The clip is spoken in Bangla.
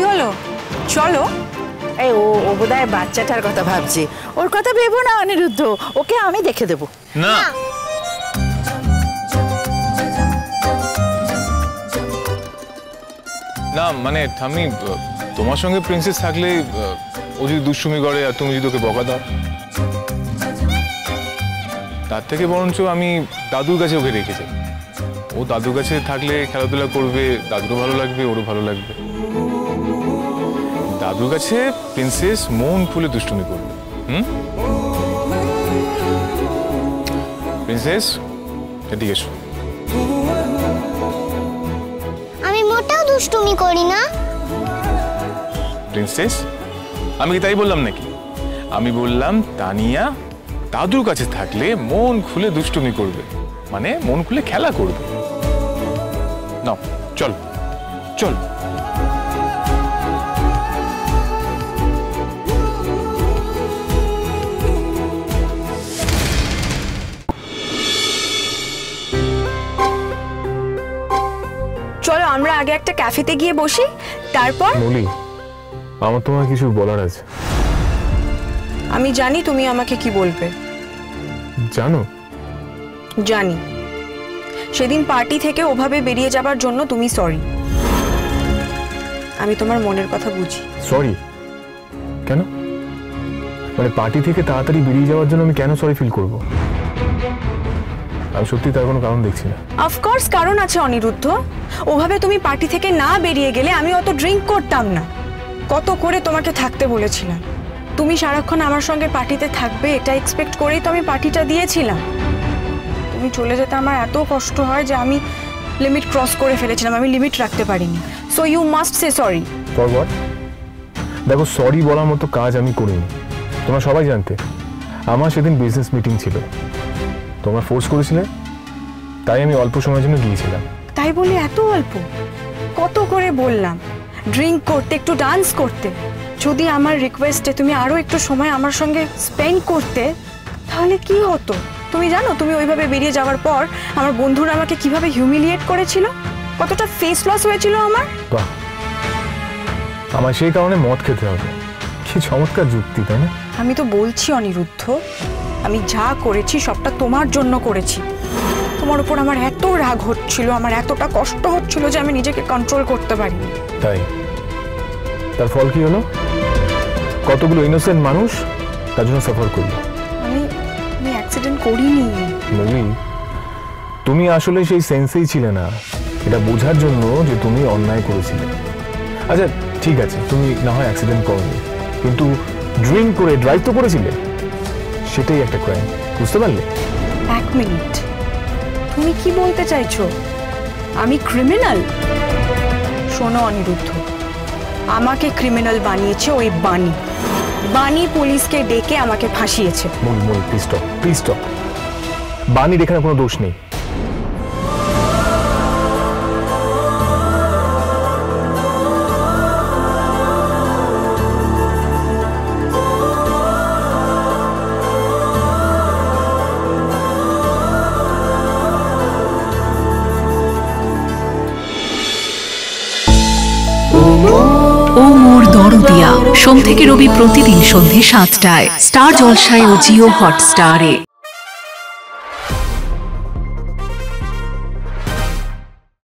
হলো চলো। এই ও বোধহয় বাচ্চাটার কথা ভাবছি। ওর কথা ভেবো না অনিরুদ্ধ, ওকে আমি দেখে দেবো। না না মানে আমি তোমার সঙ্গে প্রিন্সেস থাকলে ও যদি দুষ্টুমি করে আর তুমি যদি ওকে বকা দাও, তার থেকে বরঞ্চ আমি দাদুর কাছে ওকে রেখে যাই। ও দাদুর কাছে থাকলে খেলাধুলা করবে, দাদুরও ভালো লাগবে, ওরও ভালো লাগবে। দাদুর কাছে প্রিন্সেস মন খুলে দুষ্টুমি করবে। প্রিন্সেস এদিকে এসো। আমি মোটেও দুষ্টুমি করি না। প্রিন্সেস আমি কি তাই বললাম নাকি? আমি বললাম তানিয়া দাদুর কাছে থাকলে মন খুলে দুষ্টুমি করবে, মানে মন খুলে খেলা করবে। নাও চল চল। চলো আমরা আগে একটা ক্যাফেতে গিয়ে বসি, তারপর। মলি, আমার তোমার কিছু বলার আছে। আমি জানি তুমি আমাকে কি বলবে। জানো? জানি। সেদিন পার্টি থেকে ওভাবে বেরিয়ে যাবার জন্য তুমি সরি। আমি তোমার মনের কথা বুঝি। সরি কেন? মানে পার্টি থেকে তাড়াতাড়ি বেরিয়ে যাওয়ার জন্য আমি কেন সরি ফিল করব? আমি সত্যি তার কোনো কারণ দেখছি না। অফকোর্স কারণ আছে অনিরুদ্ধ। ওভাবে তুমি পার্টি থেকে না বেরিয়ে গেলে আমি অত ড্রিঙ্ক করতাম না। কত করে তোমাকে থাকতে বলেছিলাম। তুমি সারাক্ষণ আমার সঙ্গে পার্টিতে থাকবে এটা এক্সপেক্ট করেই তো আমি পার্টিটা দিয়েছিলাম। তুমি চলে যেতে আমার এত কষ্ট হয় যে আমি লিমিট ক্রস করে ফেলেছিলাম, আমি লিমিট রাখতে পারিনি। So you must say sorry. For what? দেখো, সরি বলার মতো কাজ আমি করিনি। তোমরা সবাই জানতে আমার সেদিন বিজনেস মিটিং ছিল। তোমরা ফোর্স করেছিলে, তাই আমি অল্প সময়ের জন্য গিয়েছিলাম। তাই বলে এত অল্প? কত করে বললাম ড্রিঙ্ক করতে, একটু ডান্স করতে। যদি আমার রিকোয়েস্টে তুমি আরো একটু সময় আমার সঙ্গে স্পেন্ড করতে তাহলে কি হতো? তুমি জানো তুমি ওইভাবে বেরিয়ে যাওয়ার পর আমার বন্ধুরা আমাকে কিভাবে হিউমিলিয়েট করেছিল, কতটা ফেস লস হয়েছিল আমার। বাহ, আমার সেই কারণে মদ খেতে হবে? কি চমৎকার যুক্তি, তাই না? আমি তো বলছি অনিরুদ্ধ, আমি যা করেছি সবটা তোমার জন্য করেছি। তোমার উপর আমার এত রাগ হচ্ছিল, আমার এতটা কষ্ট হচ্ছিল যে আমি নিজেকে কন্ট্রোল করতে পারিনি। তাই তার ফল কি হলো? কতগুলো ইনোসেন্ট মানুষ তার জন্য সাফার করলো। আমি অ্যাক্সিডেন্ট করিনি। মলি, তুমি আসলে সেই সেন্সেই ছিলে না এটা বোঝার জন্য যে তুমি অন্যায় করেছিলে। আচ্ছা ঠিক আছে, তুমি না হয় অ্যাক্সিডেন্ট করোনি, কিন্তু ড্রিঙ্ক করে ড্রাইভ তো করেছিলে, সেটাই একটা ক্রাইম। বুঝতে পারলে? এক মিনিট, তুমি কি বলতে চাইছো? আমি ক্রিমিনাল? শোনো অনিরুদ্ধ, আমাকে ক্রিমিনাল বানিয়েছে ওই বানি। বানি পুলিশকে ডেকে আমাকে ফাঁসিয়েছে। Moli please stop, please stop. বানির এখানে কোনো দোষ নেই। দরদিয়া সোম থেকে রবি প্রতিদিন সন্ধ্যে ৭টায় স্টার জলসায় ও জিও হটস্টারে।